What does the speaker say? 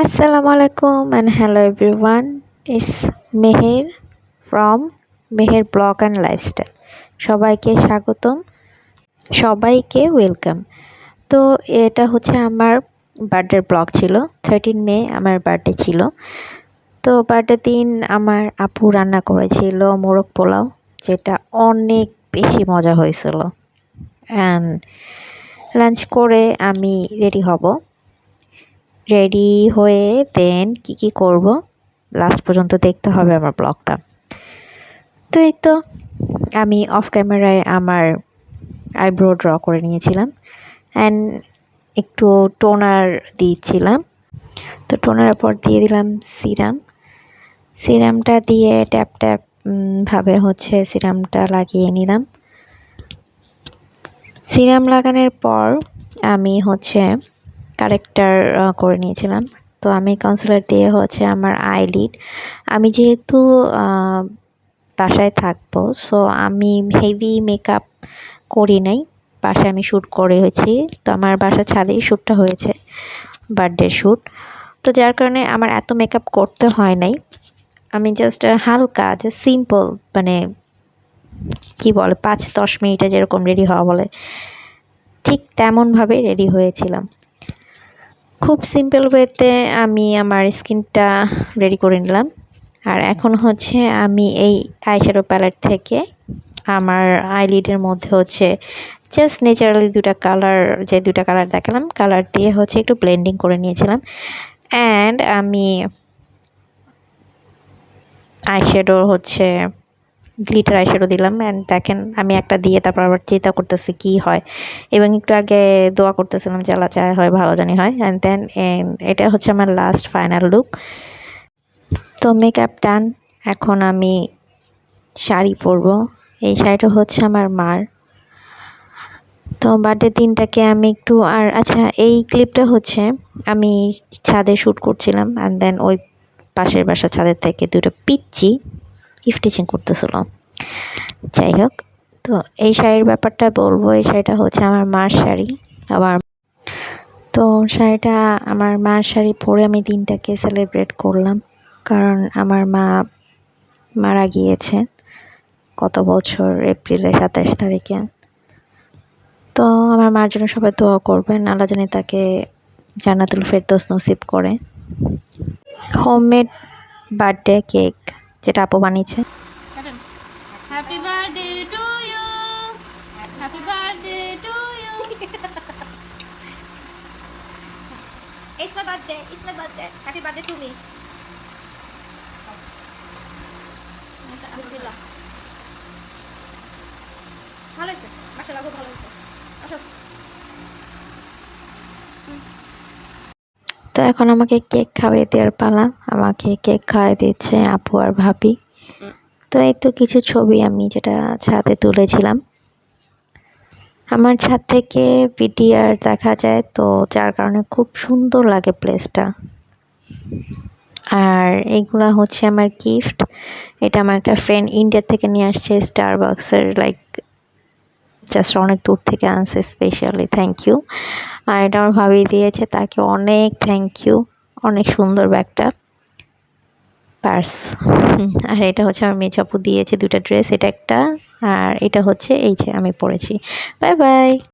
Assalamualaikum and hello everyone. It's Meher from Meher Blog and Lifestyle. সবাইকে স্বাগতম, সবাইকে welcome. তো এটা হচ্ছে আমার বার্থডের ব্লগ ছিল। 13 মে আমার বার্থডে ছিল। তো বার্থডে দিন আমার আপু রান্না করেছিল মোরগ পোলাও, যেটা অনেক বেশি মজা হয়েছিল। অ্যান্ড লাঞ্চ করে আমি রেডি হয়ে দেন কি করব লাস্ট পর্যন্ত দেখতে হবে আমার ব্লগটা। তো এই তো আমি অফ ক্যামেরায় আমার আইব্রো ড্র করে নিয়েছিলাম অ্যান্ড একটু টোনার দিয়েছিলাম। তো টোনারের পর দিয়ে দিলাম সিরামটা দিয়ে ট্যাপ ভাবে হচ্ছে সিরামটা লাগিয়ে নিলাম। সিরাম লাগানোর পর আমি হচ্ছে কারেক্টার করে নিয়েছিলাম। তো আমি কনসিলার দিয়ে হচ্ছে আমার আইলিড, আমি যেহেতু বাসায় থাকবো সো আমি হেভি মেকআপ করি নাই, বাসায় আমি শ্যুট করে হয়েছি। তো আমার বাসার ছাদেই শ্যুটটা হয়েছে, বার্থডে শ্যুট। তো যার কারণে আমার এত মেকআপ করতে হয় নাই, আমি জাস্ট হালকা জাস্ট সিম্পল মানে কি বলে 5-10 মিনিটে যেরকম রেডি হওয়া বলে ঠিক তেমনভাবে রেডি হয়েছিলাম। খুব সিম্পল ওয়েতে আমি আমার স্কিনটা রেডি করে নিলাম। আর এখন হচ্ছে আমি এই আইশ্যাডো প্যালেট থেকে আমার আইলিডের মধ্যে হচ্ছে জাস্ট ন্যাচারালি দুটা কালার দেখালাম, কালার দিয়ে হচ্ছে একটু ব্লেন্ডিং করে নিয়েছিলাম। অ্যান্ড আমি আইশ্যাডো হচ্ছে গ্লিটার আইশ্যাডো দিলাম। অ্যান্ড দেখেন আমি একটা দিয়ে তারপর আবার চিন্তা করতেছি কি হয়, এবং একটু আগে দোয়া করতেছিলাম যে আল্লাহ চায় হয় ভালো জানি হয়। অ্যান্ড দেন এটা হচ্ছে আমার লাস্ট ফাইনাল লুক। তো মেকআপ ডান। এখন আমি শাড়ি পরবো। এই শাড়িটা হচ্ছে আমার মার। তো বার্থডে দিনটাকে আমি একটু আচ্ছা এই ক্লিপটা হচ্ছে আমি ছাদে শ্যুট করছিলাম। অ্যান্ড দেন ওই পাশের বাসার ছাদের থেকে দুটো পিচ্চি ইফটিচিং করতেছিল। যাই হোক, তো এই শাড়ির ব্যাপারটা বলবো। এই শাড়িটা হচ্ছে আমার মার শাড়ি। শাড়িটা আমার মার শাড়ি পরে আমি দিনটাকে সেলিব্রেট করলাম, কারণ আমার মা মারা গিয়েছে গত বছর এপ্রিলের 27 তারিখে। তো আমার মার জন্য সবাই দোয়া করবেন, আল্লাহ জানি তাকে জান্নাতুল ফেরদৌস নসিব করে। হোমমেড বার্থডে কেক যেটা আপু বানিয়েছে। Happy birthday to you, happy birthday to you. It's my birthday, it's my birthday. Happy birthday to me. বিসমিল্লাহ। ভালো হয়েছে, মাশাআল্লাহ খুব ভালো হয়েছে। আসো। তো এখন আমাকে কেক খাওয়াই দেওয়ার পালা। আমাকে কেক খাওয়াই দিচ্ছে আপু আর ভাবি। তো এই তো কিছু ছবি আমি যেটা ছাদে তুলেছিলাম। আমার ছাদ থেকে ভিডিআর দেখা যায়, তো যার কারণে খুব সুন্দর লাগে প্লেসটা। আর এইগুলা হচ্ছে আমার গিফট। এটা আমার একটা ফ্রেন্ড ইন্ডিয়া থেকে নিয়ে আসছে, স্টারবাক্সের জাস্ট অনেক দূর থেকে আনছে স্পেশালি, থ্যাংক ইউ। আর এটা আমার ভাবি দিয়েছে, তাকে অনেক থ্যাংক ইউ। অনেক সুন্দর ব্যাগটা, পার্স। আর এটা হচ্ছে আমার মেয়ে আপু দিয়েছে দুটা ড্রেস, এটা একটা আর এটা হচ্ছে এই যে আমি পরেছি। Bye bye.